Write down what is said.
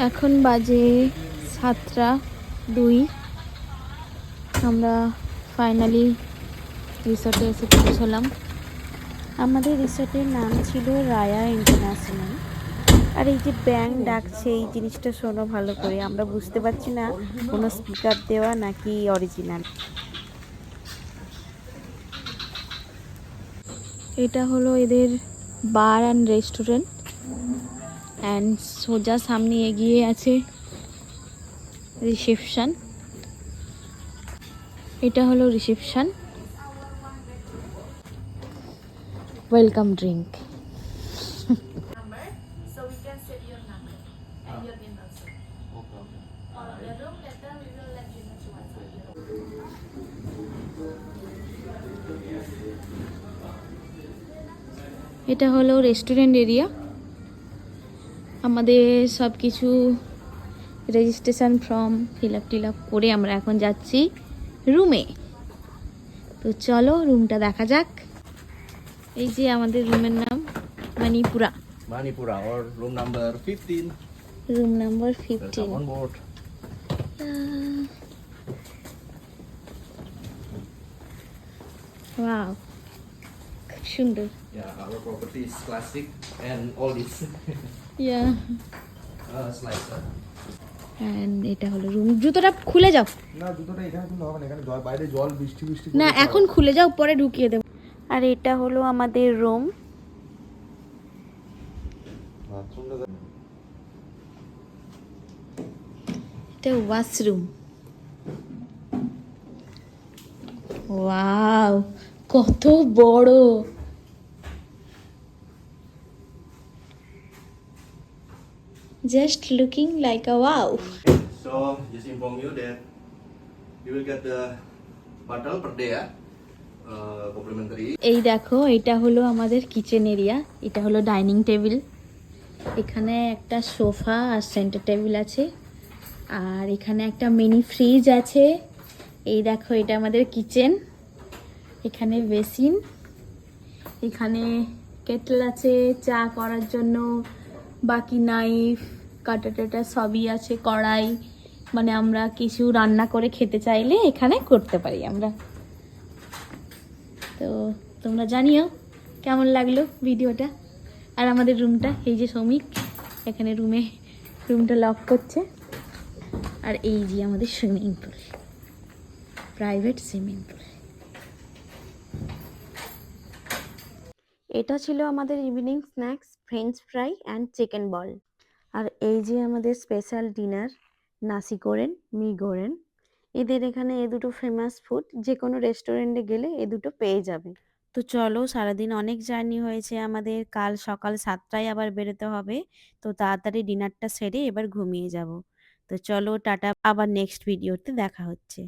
এখন বাজে 7:02। আমরা ফাইনালি রিসর্টে এসে পৌঁছলাম। আমাদের রিসর্টের নাম ছিল রায়া ইন্টারন্যাশনাল। আর এই যে ব্যাং ডাকছে, এই জিনিসটা শোনো ভালো করে, আমরা বুঝতে পারছি না কোনো স্পিকার দেওয়া নাকি অরিজিনাল। এটা হলো এদের বার অ্যান্ড রেস্টুরেন্ট, অ্যান্ড সোজা সামনে এগিয়ে আছে রিসেপশন। এটা হলো রিসেপশন। Welcome drink. এটা হলো রেস্টুরেন্ট এরিয়া। আমাদের সব কিছু রেজিস্ট্রেশন ফর্ম ফিল আপ করে আমরা এখন যাচ্ছি রুমে। তো চলো রুমটা দেখা যাক। এই যে আমাদের রুমের নাম মানিপুরা। Manipura or room number 15. Room number Welcome 15। on board. Wow, খুব সুন্দর। Yeah, our property is classic and all this. Yeah, Slicer. And এটা হলো রুম। জুতোটা খুলে যাও। না, জুতোটা এখানে খুললে হবে না, এখানে বাইরে জল বৃষ্টি না, এখন খুলে যাও, পরে ঢুকিয়ে দেবো। আর এটা হলো আমাদের রুম। এটা ওয়াশরুম। ওয়াও, কত বড়! Just looking like a wow. So just inform you that you will get the bottle per day, complimentary. এই দেখো, এটা হলো আমাদের কিচেন এরিয়া। এটা হলো ডাইনিং টেবিল। এখানে একটা সোফা আর সেন্টার টেবিল আছে। আর এখানে একটা মিনি ফ্রিজ আছে। এই দেখো, এটা আমাদের কিচেন। এখানে বেসিন, এখানে কেটল আছে চা করার জন্য, বাকি নাইফ কাটা টাটা সবই আছে, কড়াই, মানে আমরা কিছু রান্না করে খেতে চাইলে এখানে করতে পারি আমরা। তো তোমরা জানিও কেমন লাগলো ভিডিওটা। আর আমাদের রুমটা, এই যে শ্রমিক এখানে রুমটা লক করছে। আর এই যে আমাদের swimming pool, private swimming pool. এটা ছিল আমাদের evening snacks, French fry and chicken ball. আর এই যে আমাদের special dinner, nasi goreng, mi goreng. এদের এখানে এ দুটো ফেমাস ফুড, যে কোনো রেস্টুরেন্টে গেলে এ দুটো পেয়ে যাবে। তো চলো, সারাদিন অনেক জার্নি হয়েছে আমাদের, কাল সকাল 7টায় আবার বেরোতে হবে। তো তাড়াতাড়ি ডিনারটা সেরে এবার ঘুমিয়ে যাব। তো চলো টাটা, আবার নেক্সট ভিডিওতে দেখা হচ্ছে।